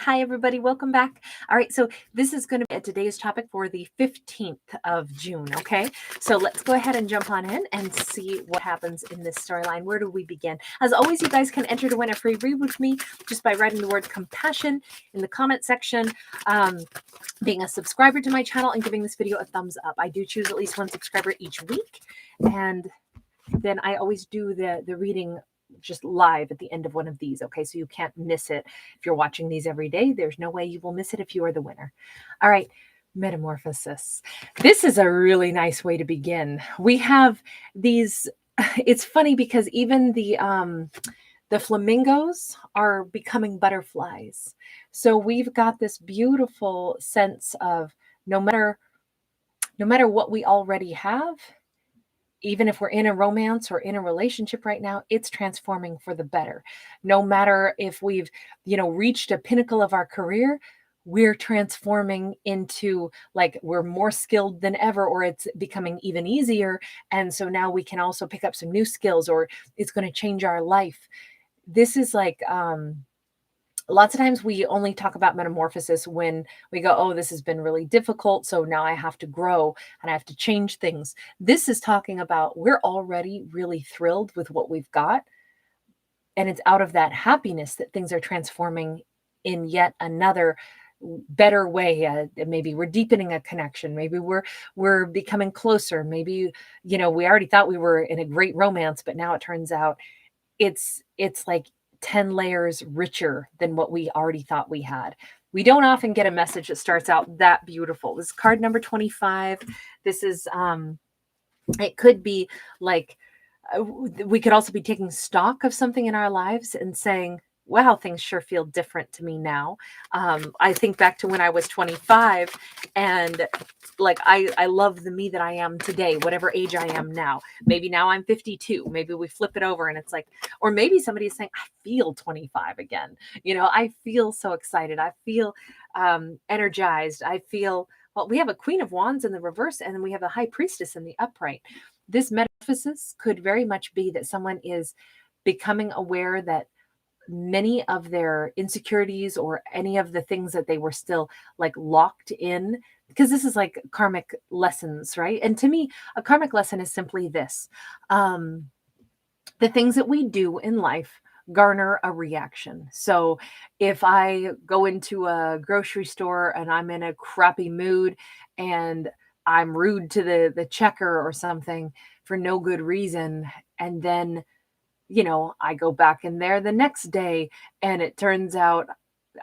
Hi, everybody. Welcome back. All right. So this is going to be today's topic for the 15th of June. Okay. So let's go ahead and jump on in and see what happens in this storyline. Where do we begin? As always, you guys can enter to win a free read with me just by writing the word compassion in the comment section. Being a subscriber to my channel and giving this video a thumbs up. I do choose at least one subscriber each week. And then I always do the reading just live at the end of one of these. Okay, so you can't miss it. If you're watching these every day, there's no way you will miss it if you are the winner. All right, metamorphosis. This is a really nice way to begin. We have these, it's funny because even the flamingos are becoming butterflies. So we've got this beautiful sense of no matter what we already have, even if we're in a romance or in a relationship right now, it's transforming for the better. No matter if we've, reached a pinnacle of our career, we're transforming into like we're more skilled than ever, or it's becoming even easier. And so now we can also pick up some new skills, or it's going to change our life. This is like, lots of times we only talk about metamorphosis when we go, oh, this has been really difficult. So now I have to grow and I have to change things. This is talking about we're already really thrilled with what we've got. And it's out of that happiness that things are transforming in yet another better way. Maybe we're deepening a connection. Maybe we're becoming closer. Maybe, we already thought we were in a great romance, but now it turns out it's like 10 layers richer than what we already thought we had. We don't often get a message that starts out that beautiful. This is card number 25. This is, it could be like, we could also be taking stock of something in our lives and saying, wow, things sure feel different to me now. I think back to when I was 25 and like, I love the me that I am today, whatever age I am now. Maybe now I'm 52. Maybe we flip it over and it's like, or maybe somebody is saying, I feel 25 again. I feel so excited. I feel energized. I feel, well, we have a Queen of Wands in the reverse and then we have a High Priestess in the upright. This metamorphosis could very much be that someone is becoming aware that many of their insecurities or any of the things that they were still like locked in, because this is like karmic lessons, right? And to me, a karmic lesson is simply this. The things that we do in life garner a reaction. So if I go into a grocery store and I'm in a crappy mood and I'm rude to the checker or something for no good reason, and then I go back in there the next day and it turns out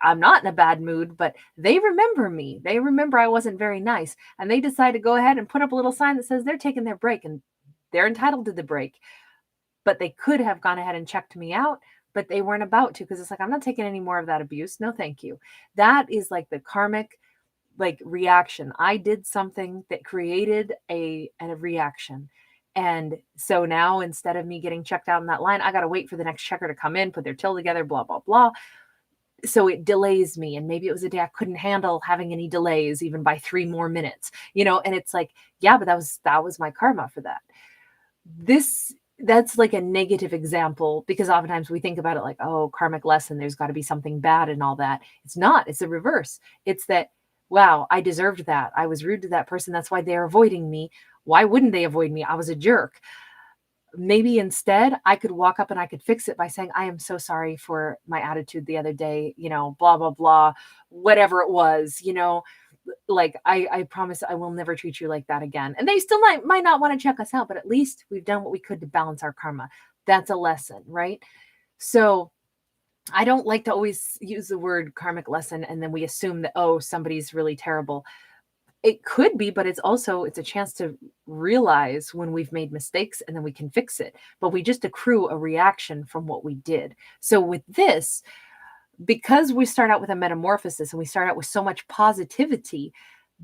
I'm not in a bad mood, but they remember me. They remember I wasn't very nice. And they decide to go ahead and put up a little sign that says they're taking their break and they're entitled to the break. But they could have gone ahead and checked me out, but they weren't about to, because it's like, I'm not taking any more of that abuse. No, thank you. That is like the karmic reaction. I did something that created a reaction. And so now instead of me getting checked out in that line, I got to wait for the next checker to come in, put their till together, blah, blah, blah. So it delays me. And maybe it was a day I couldn't handle having any delays even by 3 more minutes, and it's like, yeah, but that was my karma for that. That's like a negative example, because oftentimes we think about it like, oh, karmic lesson, there's got to be something bad and all that. It's not. It's the reverse. It's that, wow, I deserved that. I was rude to that person. That's why they're avoiding me. Why wouldn't they avoid me? I was a jerk. Maybe instead I could walk up and I could fix it by saying, I am so sorry for my attitude the other day, blah, blah, blah, whatever it was, like I promise I will never treat you like that again. And they still might not want to check us out, but at least we've done what we could to balance our karma. That's a lesson, right? So I don't like to always use the word karmic lesson and then we assume that, oh, somebody's really terrible. It could be, but it's a chance to realize when we've made mistakes and then we can fix it. But we just accrue a reaction from what we did. So with this, because we start out with a metamorphosis and we start out with so much positivity,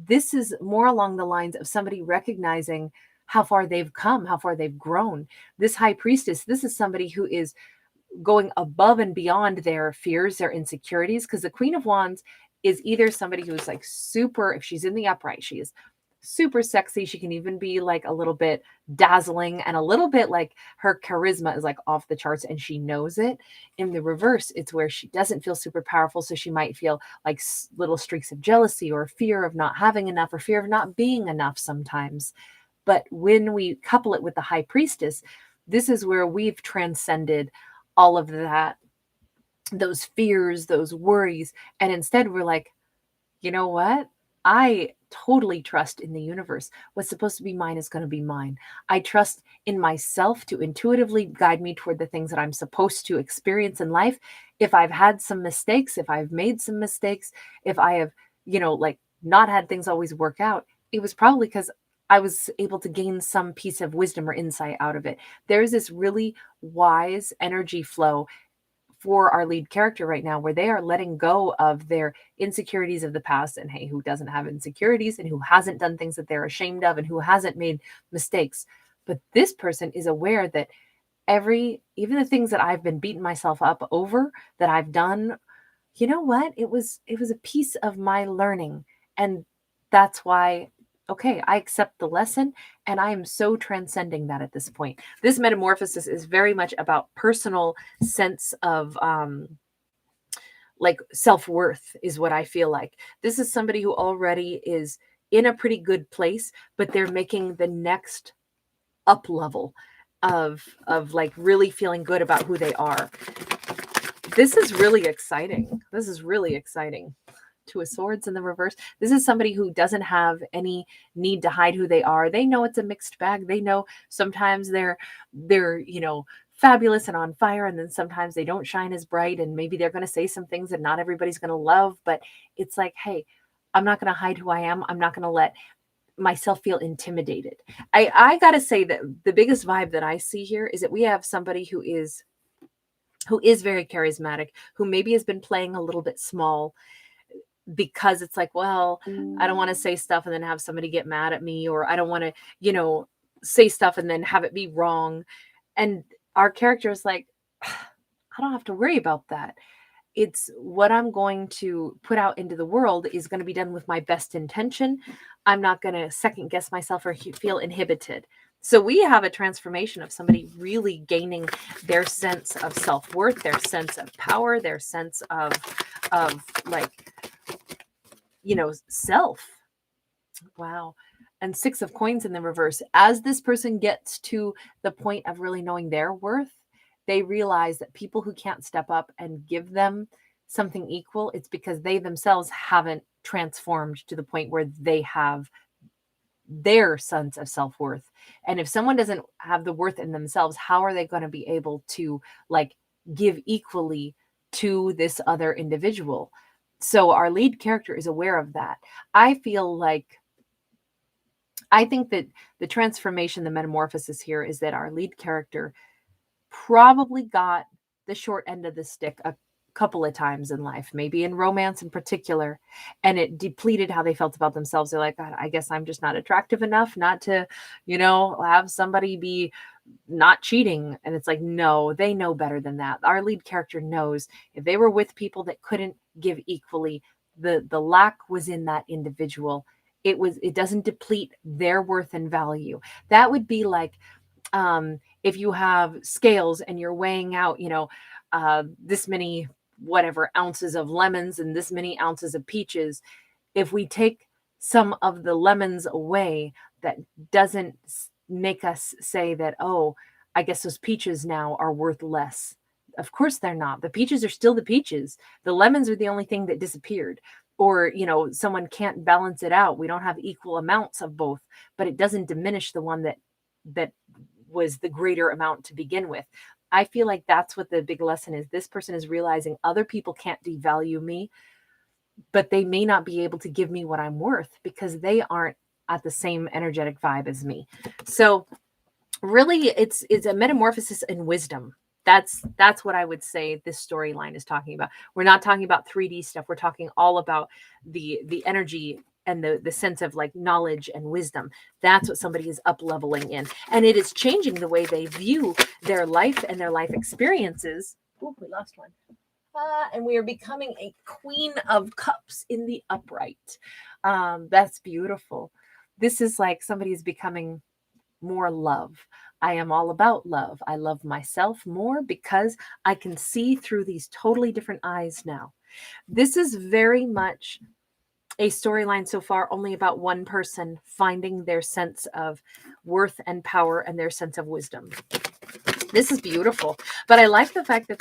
this is more along the lines of somebody recognizing how far they've come, how far they've grown. This High Priestess, this is somebody who is going above and beyond their fears, their insecurities, because the Queen of Wands is either somebody who's like super, if she's in the upright, she is super sexy. She can even be like a little bit dazzling, and a little bit like her charisma is like off the charts and she knows it. In the reverse, it's where she doesn't feel super powerful. So she might feel like little streaks of jealousy or fear of not having enough or fear of not being enough sometimes. But when we couple it with the high priestess, this is where we've transcended all of that, those fears, those worries. And instead, we're like, you know what? I totally trust in the universe. What's supposed to be mine is going to be mine. I trust in myself to intuitively guide me toward the things that I'm supposed to experience in life. If I've had some mistakes, if I've made some mistakes, if I have, like not had things always work out, it was probably because I was able to gain some piece of wisdom or insight out of it. There's this really wise energy flow for our lead character right now, where they are letting go of their insecurities of the past. And hey, who doesn't have insecurities, and who hasn't done things that they're ashamed of, and who hasn't made mistakes? But this person is aware that even the things that I've been beating myself up over, that I've done, you know what? It was a piece of my learning. And that's why, okay, I accept the lesson, and I am so transcending that at this point. This metamorphosis is very much about personal sense of like self-worth, is what I feel like. This is somebody who already is in a pretty good place, but they're making the next up level of like really feeling good about who they are. This is really exciting. This is really exciting. Two of Swords in the reverse. This is somebody who doesn't have any need to hide who they are. They know it's a mixed bag. They know sometimes they're fabulous and on fire, and then sometimes they don't shine as bright, and maybe they're going to say some things that not everybody's going to love. But it's like, hey, I'm not going to hide who I am. I'm not going to let myself feel intimidated. I got to say that the biggest vibe that I see here is that we have somebody who is very charismatic, who maybe has been playing a little bit small, because it's like, well, I don't want to say stuff and then have somebody get mad at me, or I don't want to, say stuff and then have it be wrong. And our character is like, I don't have to worry about that. It's what I'm going to put out into the world is going to be done with my best intention. I'm not going to second guess myself or feel inhibited. So we have a transformation of somebody really gaining their sense of self-worth, their sense of power, their sense of like, self. Wow. And Six of Coins in the reverse. As this person gets to the point of really knowing their worth, they realize that people who can't step up and give them something equal, it's because they themselves haven't transformed to the point where they have their sense of self-worth. And if someone doesn't have the worth in themselves, how are they going to be able to like give equally to this other individual? So our lead character is aware of that. I think that the transformation, the metamorphosis here is that our lead character probably got the short end of the stick a couple of times in life, maybe in romance in particular, and it depleted how they felt about themselves. They're like, God, I guess I'm just not attractive enough not to, have somebody be not cheating. And it's like, no, they know better than that. Our lead character knows if they were with people that couldn't give equally, the lack was in that individual. It doesn't deplete their worth and value. That would be like, if you have scales and you're weighing out, this many whatever ounces of lemons and this many ounces of peaches. If we take some of the lemons away, that doesn't make us say that, oh, I guess those peaches now are worth less. Of course they're not. The peaches are still the peaches. The lemons are the only thing that disappeared. Or, someone can't balance it out. We don't have equal amounts of both, but it doesn't diminish the one that was the greater amount to begin with. I feel like that's what the big lesson is. This person is realizing other people can't devalue me, but they may not be able to give me what I'm worth because they aren't at the same energetic vibe as me. So really it's a metamorphosis in wisdom. That's what I would say this storyline is talking about. We're not talking about 3D stuff. We're talking all about the energy and the sense of like knowledge and wisdom. That's what somebody is up leveling in. And it is changing the way they view their life and their life experiences. Oh, we lost one. And we are becoming a Queen of Cups in the upright. That's beautiful. This is like somebody's becoming more love. I am all about love. I love myself more because I can see through these totally different eyes now. This is very much a storyline so far only about one person finding their sense of worth and power and their sense of wisdom. This is beautiful. But I like the fact that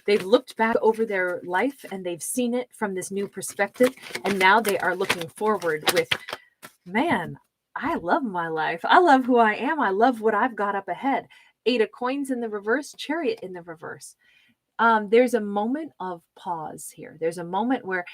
they've looked back over their life and they've seen it from this new perspective. And now they are looking forward with, man, I love my life. I love who I am. I love what I've got up ahead. 8 of coins in the reverse, chariot in the reverse. There's a moment of pause here. There's a moment where,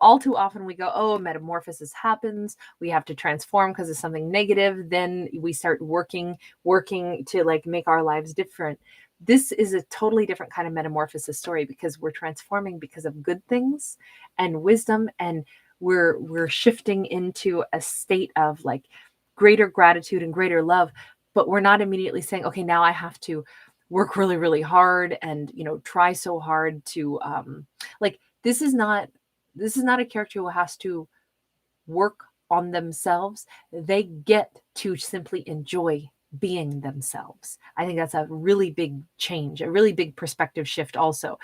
all too often we go, oh, metamorphosis happens. We have to transform because of something negative. Then we start working to like make our lives different. This is a totally different kind of metamorphosis story because we're transforming because of good things and wisdom, and we're shifting into a state of like greater gratitude and greater love. But we're not immediately saying, okay, now I have to work really, really hard and try so hard to like this is not a character who has to work on themselves. They get to simply enjoy being themselves. I think that's a really big change, a really big perspective shift also.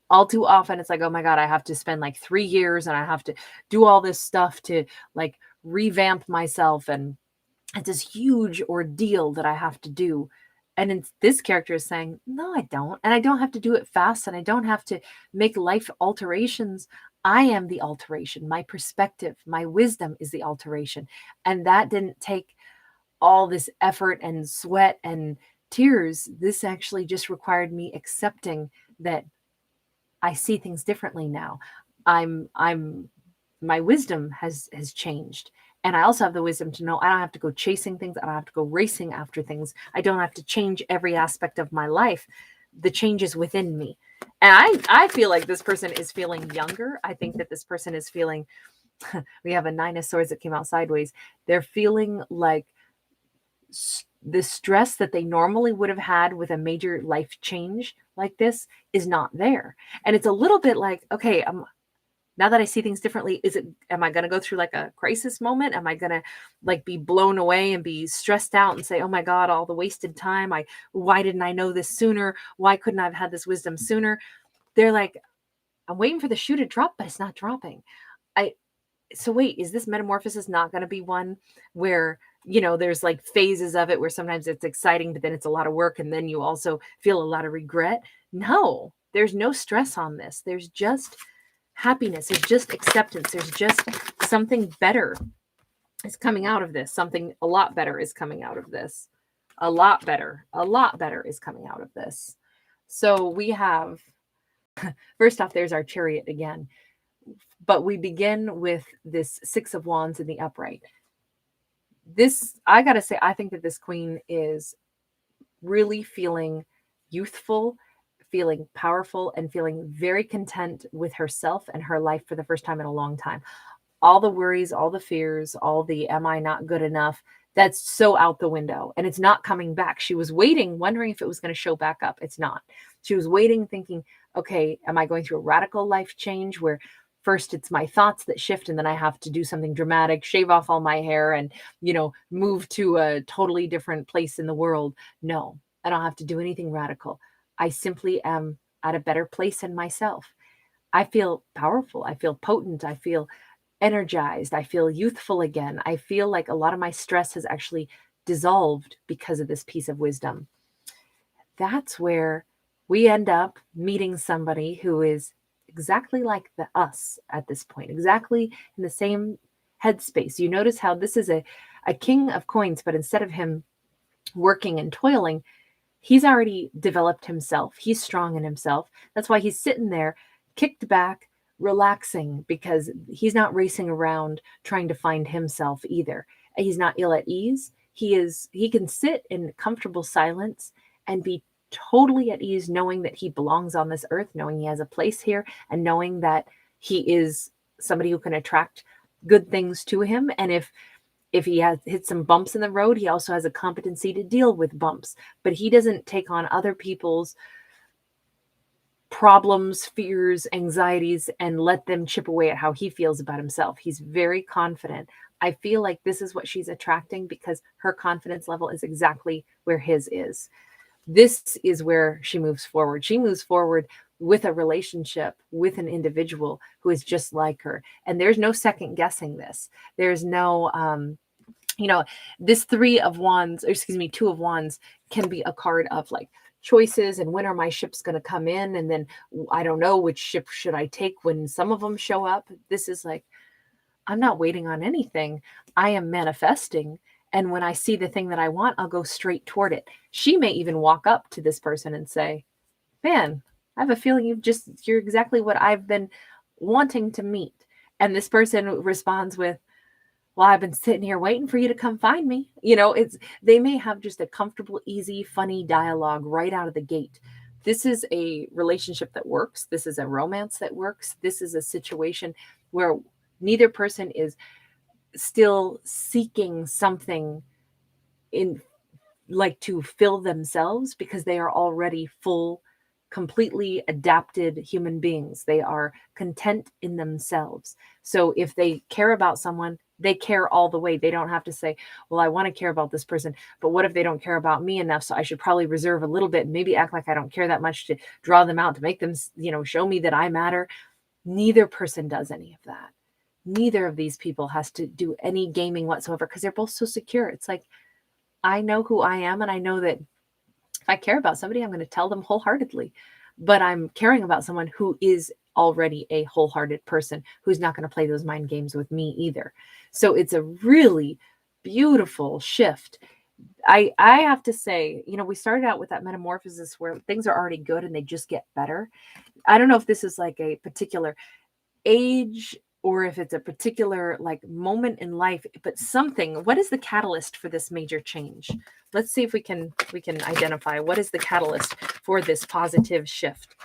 All too often it's like, oh my God, I have to spend like 3 years and I have to do all this stuff to like revamp myself. And it's this huge ordeal that I have to do. And this character is saying, no, I don't. And I don't have to do it fast. And I don't have to make life alterations. I am the alteration. My perspective, my wisdom is the alteration. And that didn't take all this effort and sweat and tears. This actually just required me accepting that I see things differently now. My wisdom has changed. And I also have the wisdom to know I don't have to go chasing things. I don't have to go racing after things. I don't have to change every aspect of my life. The change is within me. And I feel like this person is feeling younger. I think that this person is feeling, we have a 9 of swords that came out sideways. They're feeling like the stress that they normally would have had with a major life change like this is not there. And it's a little bit like, okay, now that I see things differently, am I going to go through like a crisis moment? Am I going to like be blown away and be stressed out and say, oh my God, all the wasted time. Why didn't I know this sooner? Why couldn't I have had this wisdom sooner? They're like, I'm waiting for the shoe to drop, but it's not dropping. So wait, is this metamorphosis not going to be one where, there's like phases of it where sometimes it's exciting, but then it's a lot of work. And then you also feel a lot of regret. No, there's no stress on this. There's just happiness. There's just acceptance. There's just something better is coming out of this. Something a lot better is coming out of this. A lot better is coming out of this. So we have, first off, there's our chariot again. But we begin with this 6 of wands in the upright. I got to say, I think that this queen is really feeling youthful, feeling powerful, and feeling very content with herself and her life for the first time in a long time. All the worries, all the fears, all the am I not good enough, that's so out the window and it's not coming back. She was waiting, wondering if it was going to show back up. It's not. She was waiting, thinking, okay, am I going through a radical life change where first it's my thoughts that shift and then I have to do something dramatic, shave off all my hair and, move to a totally different place in the world? No, I don't have to do anything radical. I simply am at a better place in myself. I feel powerful. I feel potent. I feel energized. I feel youthful again. I feel like a lot of my stress has actually dissolved because of this piece of wisdom. That's where we end up meeting somebody who is exactly like us at this point, exactly in the same headspace. You notice how this is a king of coins, but instead of him working and toiling, he's already developed himself. He's strong in himself. That's why he's sitting there, kicked back, relaxing, because he's not racing around trying to find himself either. He's not ill at ease. He can sit in comfortable silence and be totally at ease, knowing that he belongs on this earth, knowing he has a place here, and knowing that he is somebody who can attract good things to him. And if he has hit some bumps in the road, he also has a competency to deal with bumps, but he doesn't take on other people's problems, fears, anxieties, and let them chip away at how he feels about himself. He's very confident. I feel like this is what she's attracting because her confidence level is exactly where his is. This is where she moves forward. She moves forward with a relationship with an individual who is just like her. And there's no second guessing this. There's no, this three of wands, or excuse me, two of wands can be a card of like choices and when are my ships going to come in? And then I don't know which ship should I take when some of them show up. This is like, I'm not waiting on anything. I am manifesting. And when I see the thing that I want, I'll go straight toward it. She may even walk up to this person and say, man, I have a feeling you're exactly what I've been wanting to meet. And this person responds with, well, I've been sitting here waiting for you to come find me. They may have just a comfortable, easy, funny dialogue right out of the gate. This is a relationship that works. This is a romance that works. This is a situation where neither person is still seeking something in like to fill themselves because they are already full, completely adapted human beings. They are content in themselves. So if they care about someone, they care all the way. They don't have to say, well, I want to care about this person, but what if they don't care about me enough? So I should probably reserve a little bit and maybe act like I don't care that much to draw them out, to make them, show me that I matter. Neither person does any of that. Neither of these people has to do any gaming whatsoever because they're both so secure. It's like, I know who I am, and I know that if I care about somebody, I'm going to tell them wholeheartedly. But I'm caring about someone who is already a wholehearted person who's not going to play those mind games with me either. So it's a really beautiful shift. I have to say, we started out with that metamorphosis where things are already good and they just get better. I don't know if this is like a particular age or if it's a particular like moment in life, but something. What is the catalyst for this major change? Let's see if we can identify what is the catalyst for this positive shift.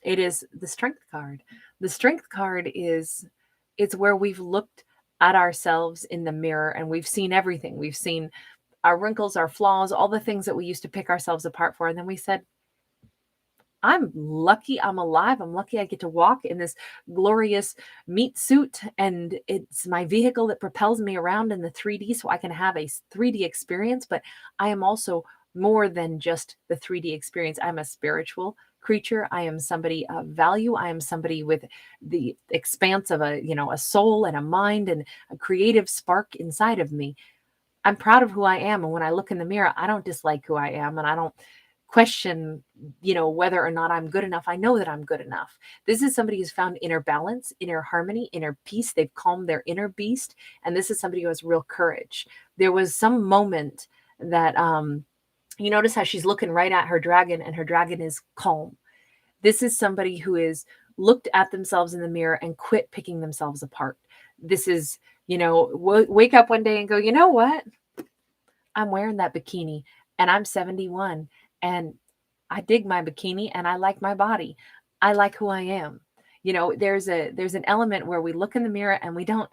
It is the strength card. The strength card it's where we've looked at ourselves in the mirror and we've seen everything. We've seen our wrinkles, our flaws, all the things that we used to pick ourselves apart for, and then we said, I'm lucky I'm alive. I'm lucky I get to walk in this glorious meat suit, and it's my vehicle that propels me around in the 3D so I can have a 3D experience. But I am also more than just the 3D experience. I'm a spiritual creature. I am somebody of value. I am somebody with the expanse of a soul and a mind and a creative spark inside of me. I'm proud of who I am. And when I look in the mirror, I don't dislike who I am, and I don't question, whether or not I'm good enough. I know that I'm good enough. This is somebody who's found inner balance, inner harmony, inner peace. They've calmed their inner beast. And this is somebody who has real courage. There was some moment that, you notice how she's looking right at her dragon and her dragon is calm. This is somebody who is looked at themselves in the mirror and quit picking themselves apart. This is, wake up one day and go, you know what? I'm wearing that bikini and I'm 71 and I dig my bikini and I like my body. I like who I am. There's an element where we look in the mirror and we don't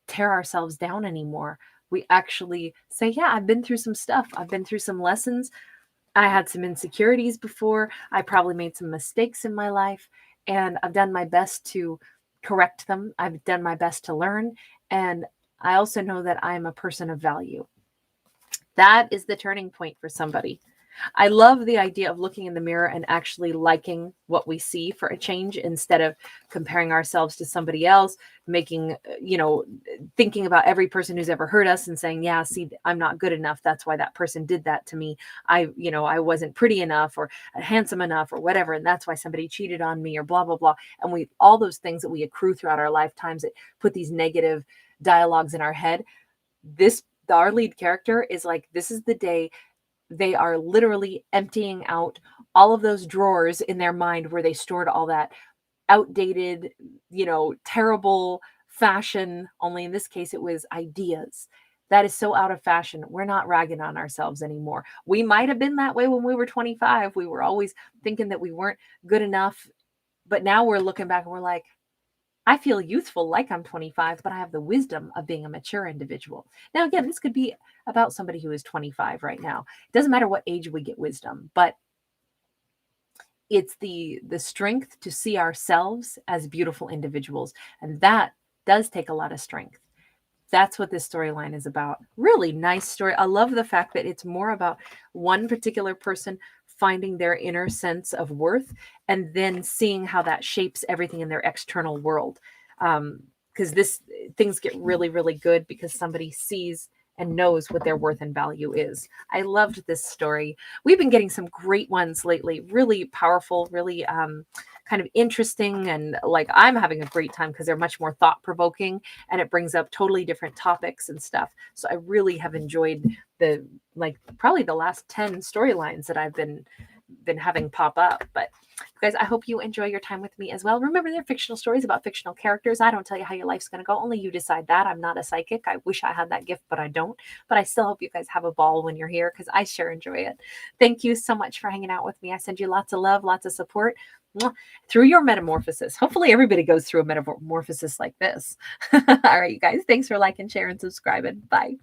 tear ourselves down anymore. We actually say, yeah, I've been through some stuff. I've been through some lessons. I had some insecurities before. I probably made some mistakes in my life, and I've done my best to correct them. I've done my best to learn. And I also know that I'm a person of value. That is the turning point for somebody. I love the idea of looking in the mirror and actually liking what we see for a change instead of comparing ourselves to somebody else, making, thinking about every person who's ever hurt us and saying, yeah, see, I'm not good enough. That's why that person did that to me. I wasn't pretty enough or handsome enough or whatever. And that's why somebody cheated on me or blah, blah, blah. And all those things that we accrue throughout our lifetimes that put these negative dialogues in our head. Our lead character is like, this is the day they are literally emptying out all of those drawers in their mind where they stored all that outdated, terrible fashion. Only in this case, it was ideas. That is so out of fashion. We're not ragging on ourselves anymore. We might have been that way when we were 25. We were always thinking that we weren't good enough. But now we're looking back and we're like, I feel youthful like I'm 25, but I have the wisdom of being a mature individual. Now, again, this could be about somebody who is 25 right now. It doesn't matter what age we get wisdom, but it's the strength to see ourselves as beautiful individuals. And that does take a lot of strength That's what this storyline is about. Really nice story. I love the fact that it's more about one particular person finding their inner sense of worth and then seeing how that shapes everything in their external world. Because this things get really, really good because somebody sees and knows what their worth and value is. I loved this story. We've been getting some great ones lately, really powerful, really kind of interesting. And like I'm having a great time because they're much more thought provoking and it brings up totally different topics and stuff. So I really have enjoyed the like probably the last 10 storylines that I've been having pop up. But guys, I hope you enjoy your time with me as well. Remember, they're fictional stories about fictional characters. I don't tell you how your life's going to go. Only you decide that. I'm not a psychic. I wish I had that gift, but I don't. But I still hope you guys have a ball when you're here because I sure enjoy it. Thank you so much for hanging out with me. I send you lots of love, lots of support through your metamorphosis. Hopefully everybody goes through a metamorphosis like this. All right, you guys. Thanks for liking, sharing, subscribing. Bye.